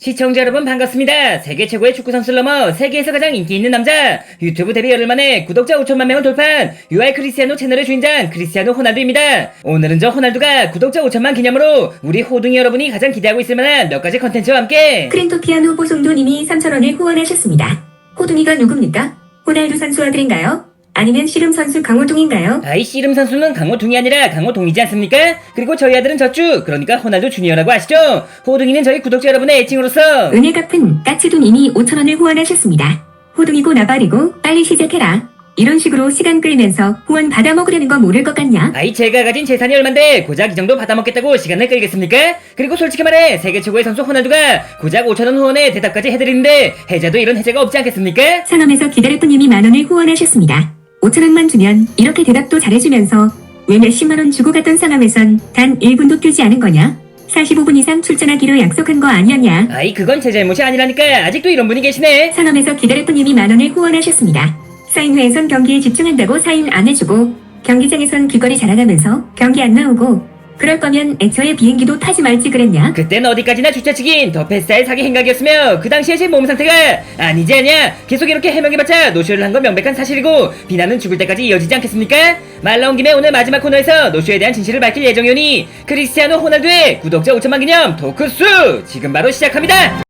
시청자 여러분 반갑습니다. 세계 최고의 축구 선수를 넘어 세계에서 가장 인기 있는 남자, 유튜브 데뷔 열흘 만에 구독자 5천만 명을 돌파한 UI 크리스티아노 채널의 주인장 크리스티아노 호날두입니다. 오늘은 저 호날두가 구독자 5천만 기념으로 우리 호둥이 여러분이 가장 기대하고 있을 만한 몇 가지 컨텐츠와 함께 크린토피아노 보송도님이 3,000원을 후원하셨습니다. 호둥이가 누굽니까? 호날두 선수 아들인가요? 아니면 씨름 선수 강호동인가요? 아이 씨름 선수는 강호둥이 아니라 강호동이지 않습니까? 그리고 저희 아들은 저축, 그러니까 호날두 주니어라고 아시죠? 호둥이는 저희 구독자 여러분의 애칭으로서 은혜 갚은 까치돈님이 5,000원을 후원하셨습니다. 호둥이고 나발이고 빨리 시작해라. 이런 식으로 시간 끌면서 후원 받아먹으려는 거 모를 것 같냐? 아이 제가 가진 재산이 얼만데 고작 이 정도 받아먹겠다고 시간을 끌겠습니까? 그리고 솔직히 말해 세계 최고의 선수 호날두가 고작 5천원 후원에 대답까지 해드리는데 해자도 이런 해자가 없지 않겠습니까? 상암에서 기다렸군님이 만원을 후원하셨습니다. 5,000원만 주면 이렇게 대답도 잘해주면서 왜 몇십만원 주고 갔던 상암에선 단 1분도 뛰지 않은 거냐? 45분 이상 출전하기로 약속한 거 아니었냐? 아이 그건 제 잘못이 아니라니까. 아직도 이런 분이 계시네. 상암에서 기다렸군님이 만원을 후원하셨습니다. 사인회에선 경기에 집중한다고 사인 안 해주고 경기장에선 귀걸이 자랑하면서 경기 안 나오고 그럴 거면 애초에 비행기도 타지 말지 그랬냐? 그땐 어디까지나 주차치긴 더 패스할 사기 행각이었으며 그 당시에 제 몸 상태가 아니지 않냐. 계속 이렇게 해명해봤자 노쇼를 한 건 명백한 사실이고 비난은 죽을 때까지 이어지지 않겠습니까? 말 나온 김에 오늘 마지막 코너에서 노쇼에 대한 진실을 밝힐 예정이오니 크리스티아노 호날두의 구독자 5천만 기념 토크수 지금 바로 시작합니다.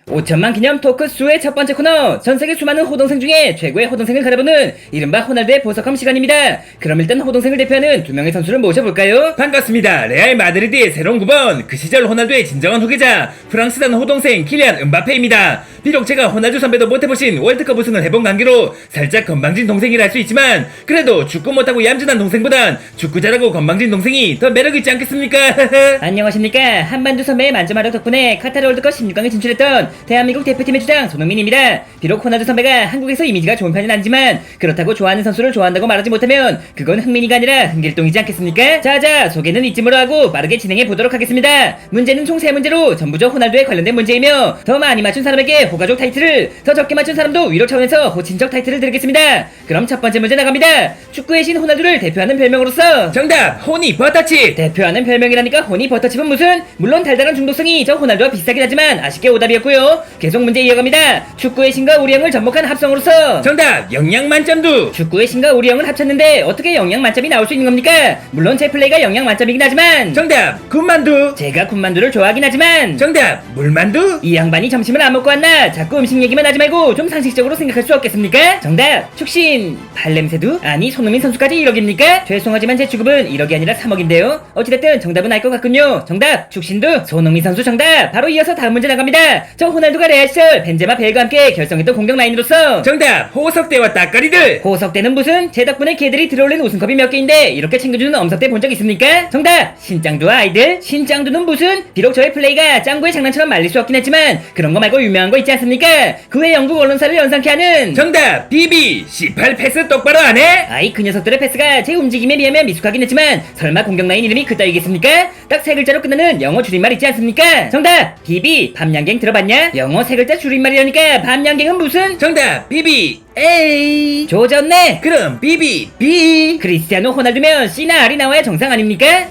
5천만 기념 토크수의 첫 번째 코너, 전세계 수많은 호동생 중에 최고의 호동생을 가려보는 이른바 호날두의 보석함 시간입니다. 그럼 일단 호동생을 대표하는 두 명의 선수를 모셔볼까요? 반갑습니다. 레알 마드리드의 새로운 9번, 그 시절 호날두의 진정한 후계자 프랑스단 호동생 킬리안 음바페입니다. 비록 제가 호날두 선배도 못해보신 월드컵 우승을 해본 관계로 살짝 건방진 동생이라 할 수 있지만 그래도 축구 못하고 얌전한 동생보단 축구 잘하고 건방진 동생이 더 매력있지 않겠습니까? 안녕하십니까. 한반도 선배의 만점마력 덕분에 카타르 월드컵 16강에 진출했던 대한민국 대표팀의 주장 손흥민입니다. 비록 호날두 선배가 한국에서 이미지가 좋은 편은 아니지만 그렇다고 좋아하는 선수를 좋아한다고 말하지 못하면 그건 흥민이가 아니라 흥길동이지 않겠습니까? 자자, 소개는 이쯤으로 하고 빠르게 진행해 보도록 하겠습니다. 문제는 총 3문제로 전부 저 호날두에 관련된 문제이며 더 많이 맞춘 사람에게 호가족 타이틀을, 더 적게 맞춘 사람도 위로 차원에서 호친척 타이틀을 드리겠습니다. 그럼 첫 번째 문제 나갑니다. 축구의 신 호날두를 대표하는 별명으로서 정답! 호니 버터칩! 대표하는 별명이라니까 호니 버터칩은 무슨? 물론 달달한 중독성이 저 호날두와 비슷하긴 하지만 아쉽게 오답이었고요. 계속 문제 이어갑니다. 축구의 신과 우리 형을 접목한 합성으로서 정답! 영양만점두! 축구의 신과 우리 형을 합쳤는데 어떻게 영양 만점이 나올 수 있는 겁니까? 물론 제 플레이가 영양 만점이긴 하지만 정답! 군만두! 제가 군만두를 좋아하긴 하지만 정답! 물만두! 이 양반이 점심을 안 먹고 왔나? 자꾸 음식 얘기만 하지 말고 좀 상식적으로 생각할 수 없겠습니까? 정답! 축신 발냄새두? 아니 손흥민 선수까지 1억입니까? 죄송하지만 제 주급은 1억이 아니라 3억인데요. 어찌됐든 정답은 알 것 같군요. 정답! 축신두? 손흥민 선수 정답! 바로 이어서 다음 문제 나갑니다. 저 호날두가 레알 시절 벤제마 벨과 함께 결성했던 공격 라인으로서 정답! 호석대와 따까리들! 호석대는 무슨? 제 덕분에 걔들이 들어올린 우승컵이 몇 개인데 이렇게 챙겨주는 엄석대 본 적 있습니까? 정답! 신짱두와 아이들? 신짱두는 무슨? 비록 저의 플레이가 짱구의 장난처럼 말릴 수 없긴 했지만 그런 거 말고 유명한 거 있지 않습니까? 그 외 영국 언론사를 연상케 하는 정답! 비비! 18 패스 똑바로 안 해? 아이 그 녀석들의 패스가 제 움직임에 비하면 미숙하긴 했지만 설마 공격 라인 이름이 그따위겠습니까? 딱 세 글자로 끝나는 영어 줄임말 있지 않습니까? 정답! 비비! 밤양갱 들어봤냐? 영어 세 글자 줄임말이라니까 밤양갱은 무슨? 정답! 비비! 에이! 조졌네! 그럼 비비! 비! 크리스티아노 호날두면 C나 R이 나와야 정상 아닙니까?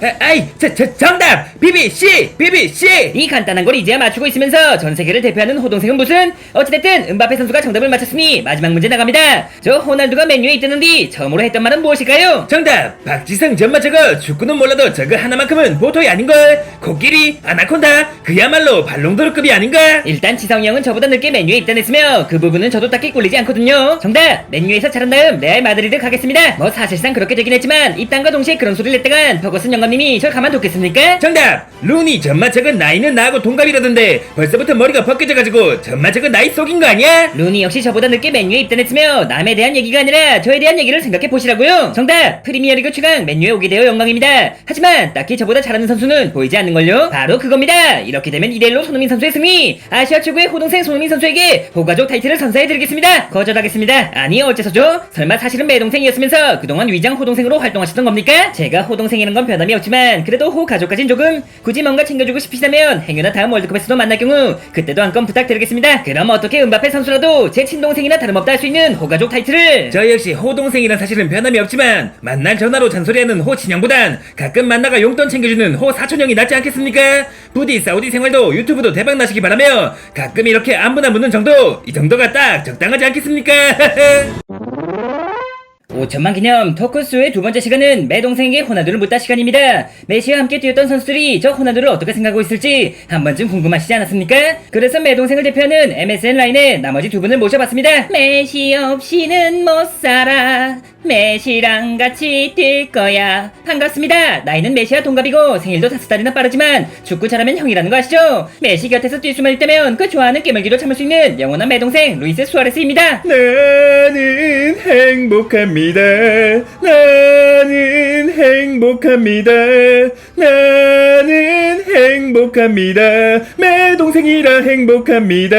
정답! 비비! C! 비비! C! 이 간단한 걸 이제야 맞추고 있으면서 전 세계를 대표하는 호동생은 무슨? 어찌됐든 음바페 선수가 정답을 맞췄으니 마지막 문제 나갑니다. 저 호날두가 맨유에 있다는 뒤 처음으로 했던 말은 무엇일까요? 정답! 박지성 전마 저거 축구는 몰라도 저거 하나만큼은 보통이 아닌걸. 코끼리, 아나콘다, 그야말로 발롱도르급이 아닌가? 일단 지성이 형은 저보다 늦게 맨유에 입단했으며 그 부분은 저도 딱히 꿀리지 않거든요. 정답! 맨유에서 자란 다음 레알 마드리드 가겠습니다. 뭐 사실상 그렇게 되긴 했지만 입단과 동시에 그런 소리를 냈다간 버거슨 영감님이 절 가만뒀겠습니까? 정답! 루니 전마 저거 나이는 나하고 동갑이라던데 벌써부터 머리가 벗겨져가지고 전마 저거 나이 속인 거 아니야? 루니 역시 저보다 늦게 맨유에 입단했으며 남에 대한 얘기가 아니라 저에 대한 얘기를 생각해 보시라고요. 정답! 프리미어리그 최강 맨유에 오게 되어 영광입니다. 하지만 딱히 저보다 잘하는 선수는 보이지 않는걸요? 바로 그겁니다. 이렇게 되면 2대1로 손흥민 선수의 승리! 아시아 최고의 호동생 손흥민 선수에게 호가족 타이틀을 선사해드리겠습니다. 거절하겠습니다. 알겠습니다. 아니 어째서죠? 설마 사실은 매동생이었으면서 그동안 위장 호동생으로 활동하시던 겁니까? 제가 호동생이란 건 변함이 없지만 그래도 호 가족까진 조금 굳이 뭔가 챙겨주고 싶으시다면 행여나 다음 월드컵에서도 만날 경우 그때도 한 건 부탁드리겠습니다. 그럼 어떻게 은바페 선수라도 제 친동생이나 다름없다 할 수 있는 호가족 타이틀을 저 역시 호동생이란 사실은 변함이 없지만 만날 전화로 잔소리하는 호친형보단 가끔 만나가 용돈 챙겨주는 호사촌형이 낫지 않겠습니까? 부디 사우디 생활도 유튜브도 대박 나시기 바라며 가끔 이렇게 안부나 묻는 정도, 이 정도가 딱 적당하지 않겠습니까? 5천만 기념 토크쇼의 두 번째 시간은 매동생에게 호나두를 묻다 시간입니다. 메시와 함께 뛰었던 선수들이 저 호나두를 어떻게 생각하고 있을지 한 번쯤 궁금하시지 않았습니까? 그래서 매동생을 대표하는 MSN 라인에 나머지 두 분을 모셔봤습니다. 메시 없이는 못 살아. 메시랑 같이 뛸 거야. 반갑습니다. 나이는 메시와 동갑이고 생일도 5달이나 빠르지만 축구 잘하면 형이라는 거 아시죠? 메시 곁에서 뛸 수만 있다면 그 좋아하는 깨물기도 참을 수 있는 영원한 매동생 루이스 수아레스입니다. 나는 행복합니다. 나는 행복합니다. 나는 행복합니다. 매 동생이라 행복합니다.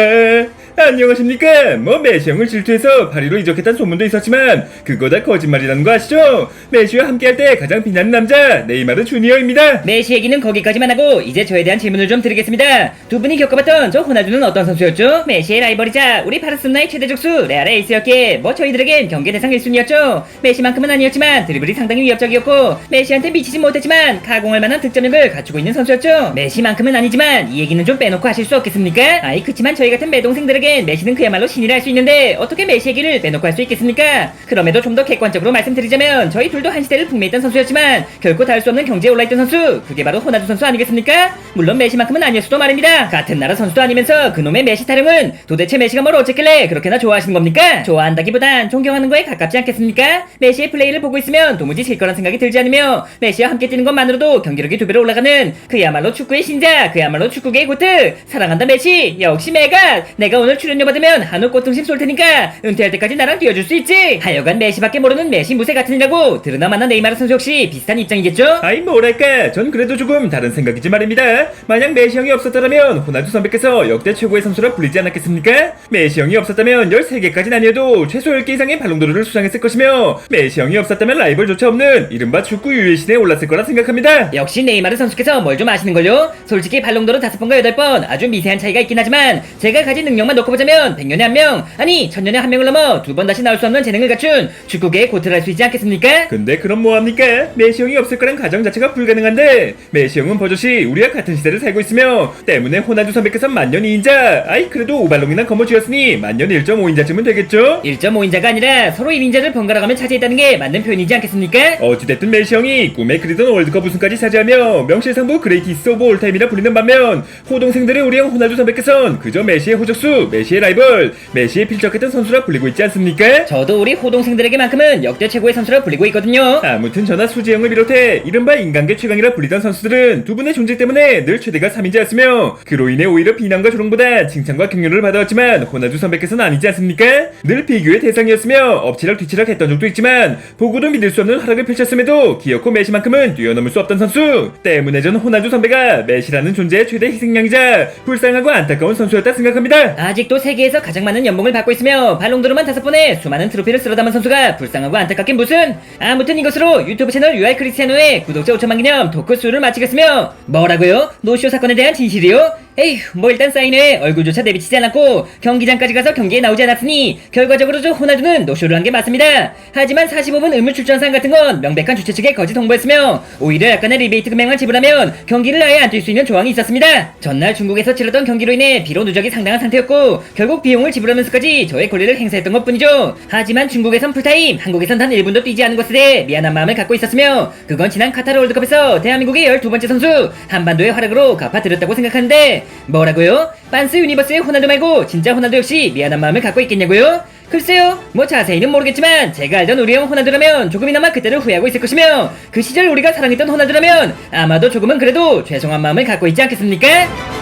안녕하십니까? 뭐 메시 형을 질투해서 파리로 이적했다는 소문도 있었지만 그거 다 거짓말이라는 거 아시죠? 메시와 함께할 때 가장 빛나는 남자 네이마르 주니어입니다. 메시 얘기는 거기까지만 하고 이제 저에 대한 질문을 좀 드리겠습니다. 두 분이 겪어봤던 저 호나두는 어떤 선수였죠? 메시의 라이벌이자 우리 바르셀로나의 최대 적수 레알의 에이스였기에 뭐 저희들에겐 경계 대상 1순위였죠. 메시만큼은 아니었지만 드리블이 상당히 위협적이었고 메시한테 미치지 못했지만 가공할 만한 득점력을 갖추고 있는 선수였죠. 메시만큼은 아니지만 이 얘기는 좀 빼놓고 하실 수 없겠습니까? 아이 그치만 저희 같은 매동생들에게 메시는 그야말로 신이라 할 수 있는데 어떻게 메시 얘기를 빼놓고 할 수 있겠습니까? 그럼에도 좀 더 객관적으로 말씀드리자면 저희 둘도 한 시대를 풍미했던 선수였지만 결코 닿을 수 없는 경지에 올라있던 선수, 그게 바로 호나두 선수 아니겠습니까? 물론 메시만큼은 아니었어도 말입니다. 같은 나라 선수도 아니면서 그놈의 메시 타령은 도대체 메시가 뭘 어쨌길래 그렇게나 좋아하시는 겁니까? 좋아한다기보단 존경하는 거에 가깝지 않겠습니까? 메시의 플레이를 보고 있으면 도무지 질 거란 생각이 들지 않으며 메시와 함께 뛰는 것만으로도 경기력이 2배로 올라가는 그야말로 축구의 신자, 그야말로 축구계의 고트, 사랑한다 메시, 역시 메가. 내가 오늘 출연료 받으면 한우 꽃등심 쏠 테니까 은퇴할 때까지 나랑 뛰어줄 수 있지. 하여간 메시밖에 모르는 메시 무새 같으니라고 들으나 마나 네이마르 선수 역시 비슷한 입장이겠죠? 아이 뭐랄까 전 그래도 조금 다른 생각이지 말입니다. 만약 메시 형이 없었더라면 호나두 선배께서 역대 최고의 선수라 불리지 않았겠습니까? 메시 형이 없었다면 13개까지는 아니어도 최소 10개 이상의 발롱도르를 수상했을 것이며 메시 형이 없었다면 라이벌조차 없는 이른바 축구 유일신에 올랐을 거라 생각합니다. 역시 네이마르 선수께서 뭘 좀 아시는걸요? 솔직히 발롱도르 5번과 8번 아주 미세한 차이가 있긴 하지만 제가 가진 능력만 놓고 보자면 100년에 한 명, 아니 1000년에 한 명을 넘어 2번 다시 나올 수 없는 재능을 갖춘 축구계의 고트를 할 수 있지 않겠습니까? 근데 그럼 뭐합니까? 메시 형이 없을 거란 가정 자체가 불가능한데 메시 형은 버젓이 우리와 같은 시대를 살고 있으며 때문에 호나두 선배께서 만년 2인자, 아이 그래도 오발롱이나 거머쥐였으니 만년 1.5인자쯤은 되겠죠? 1.5인자가 아니라 서로 1인자를 번갈아가며 차지했다는 게 맞는 표현이지 않겠습니까? 어찌됐든 메시 형이 꿈에 그리던 월드컵 우승까지 차지하며 명실상부 그레이티스 오브 올타임이라 불리는 반면 호동생들의 우리 형 호나두 선배께서는 그저 메시의 호적수, 메시의 라이벌, 메시의 필적했던 선수라 불리고 있지 않습니까? 저도 우리 호동생들에게만큼은 역대 최고의 선수라 불리고 있거든요. 아무튼 저나 수지 형을 비롯해 이른바 인간계 최강이라 불리던 선수들은 두 분의 존재 때문에 늘 최대가 3인자였으며 그로 인해 오히려 비난과 조롱보다 칭찬과 격려를 받아왔지만 호나두 선배께서는 아니지 않습니까? 늘 비교의 대상이었으며 엎치락 뒤치락 했던 적도 있지만 보고도 믿을 수 없는 활약을 펼쳤음에도 기어코 메시만큼은 뛰어넘을 수 없던 선수 때문에 저는 호나두 선배가 메시라는 존재의 최대 희생양이자 불쌍하고 안타까운 선수였다 생각합니다. 아직도 세계에서 가장 많은 연봉을 받고 있으며 발롱도르만 5번에 수많은 트로피를 쓸어 담은 선수가 불쌍하고 안타깝긴 무슨. 아무튼 이것으로 유튜브 채널 UR 크리스티아노의 구독자 5천만 기념 토크쇼를 마치겠으며 뭐라고요? 노쇼 사건에 대한 진실이요? 에휴 뭐 일단 사인회에 얼굴조차 내비치지 않았고 경기장까지 가서 경기에 나오지 않았으니 결과적으로 저 호나두는 노쇼를 한 게 맞습니다. 하지만 45분 의무 출전상 같은 건 명백한 주최 측의 거짓 홍보였으며 오히려 약간의 리베이트 금액만 지불하면 경기를 아예 안 뛸 수 있는 조항이 있었습니다. 전날 중국에서 치렀던 경기로 인해 비로 누적이 상당한 상태였고 결국 비용을 지불하면서까지 저의 권리를 행사했던 것뿐이죠. 하지만 중국에선 풀타임, 한국에선 단 1분도 뛰지 않은 것에 대해 미안한 마음을 갖고 있었으며 그건 지난 카타르 월드컵에서 대한민국의 12번째 선수 한반도의 활약으로 갚아드렸다고 생각하는데 뭐라고요? 빤스 유니버스의 호날두 말고 진짜 호날두 역시 미안한 마음을 갖고 있겠냐고요? 글쎄요 뭐 자세히는 모르겠지만 제가 알던 우리 형 호날두라면 조금이나마 그때를 후회하고 있을 것이며 그 시절 우리가 사랑했던 호날두라면 아마도 조금은 그래도 죄송한 마음을 갖고 있지 않겠습니까?